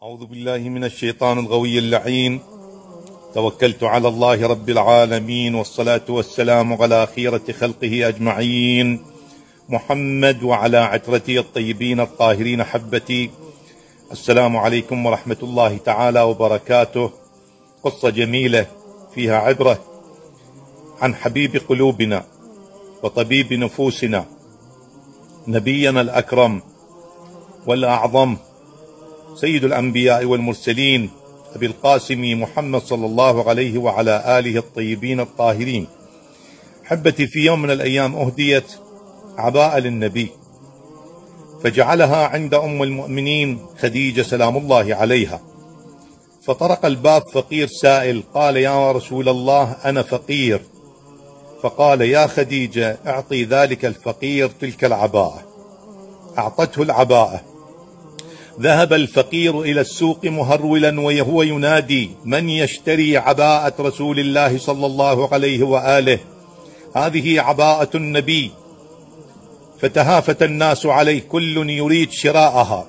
أعوذ بالله من الشيطان الغوي اللعين. توكلت على الله رب العالمين، والصلاة والسلام على خيرة خلقه أجمعين، محمد وعلى عترته الطيبين الطاهرين حبتي. السلام عليكم ورحمة الله تعالى وبركاته. قصة جميلة فيها عبرة عن حبيب قلوبنا وطبيب نفوسنا، نبينا الأكرم والأعظم، سيد الأنبياء والمرسلين، أبي القاسم محمد صلى الله عليه وعلى آله الطيبين الطاهرين. حبتي، في يوم من الأيام أهديت عباءة للنبي، فجعلها عند أم المؤمنين خديجة سلام الله عليها. فطرق الباب فقير سائل، قال: يا رسول الله، أنا فقير. فقال: يا خديجة، اعطي ذلك الفقير تلك العباءة. أعطته العباءة. ذهب الفقير إلى السوق مهرولا وهو ينادي: من يشتري عباءة رسول الله صلى الله عليه وآله؟ هذه عباءة النبي. فتهافت الناس عليه، كل يريد شراءها.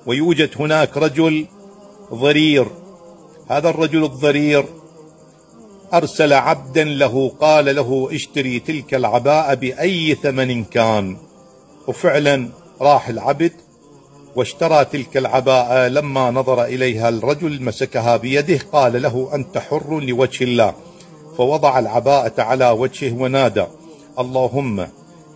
ويوجد هناك رجل ضرير، هذا الرجل الضرير أرسل عبدا له، قال له: اشتري تلك العباءة بأي ثمن كان. وفعلا راح العبد واشترى تلك العباءة. لما نظر إليها الرجل مسكها بيده، قال له: أنت حر لوجه الله. فوضع العباءة على وجهه ونادى: اللهم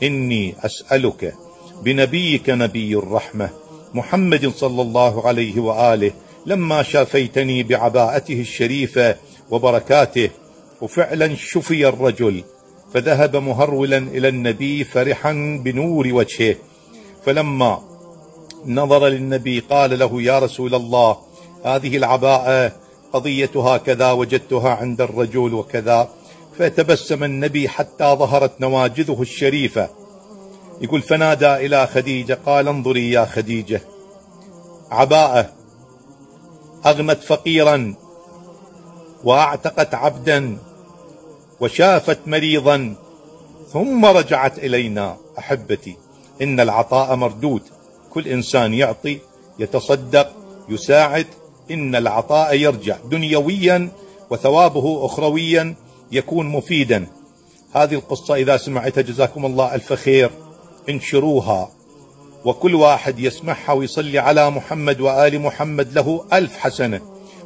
إني أسألك بنبيك نبي الرحمة محمد صلى الله عليه وآله، لما شافيتني بعباءته الشريفة وبركاته. وفعلا شفي الرجل، فذهب مهرولا إلى النبي فرحا بنور وجهه. فلما نظر للنبي قال له: يا رسول الله، هذه العباءة قضيتها كذا، وجدتها عند الرجل وكذا. فتبسم النبي حتى ظهرت نواجذه الشريفة. يقول: فنادى إلى خديجة قال: انظري يا خديجة، عباءة أغنت فقيرا وأعتقت عبدا وشافت مريضا ثم رجعت إلينا. أحبتي، إن العطاء مردود. كل إنسان يعطي، يتصدق، يساعد، إن العطاء يرجع دنيويا، وثوابه أخرويا يكون مفيدا. هذه القصة إذا سمعتها جزاكم الله ألف خير، انشروها، وكل واحد يسمعها ويصلي على محمد وآل محمد له 1000 حسنة،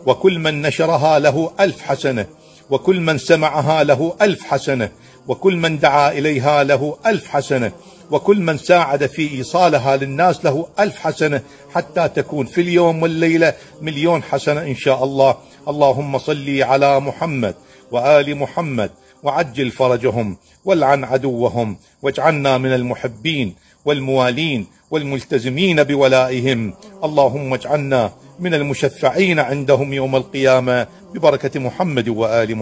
وكل من نشرها له 1000 حسنة، وكل من سمعها له 1000 حسنة، وكل من دعا إليها له 1000 حسنة، وكل من ساعد في إيصالها للناس له 1000 حسنة، حتى تكون في اليوم والليلة 1,000,000 حسنة إن شاء الله. اللهم صل على محمد وآل محمد، وعجل فرجهم، والعن عدوهم، واجعلنا من المحبين والموالين والملتزمين بولائهم. اللهم اجعلنا من المشفعين عندهم يوم القيامة ببركة محمد وآل محمد.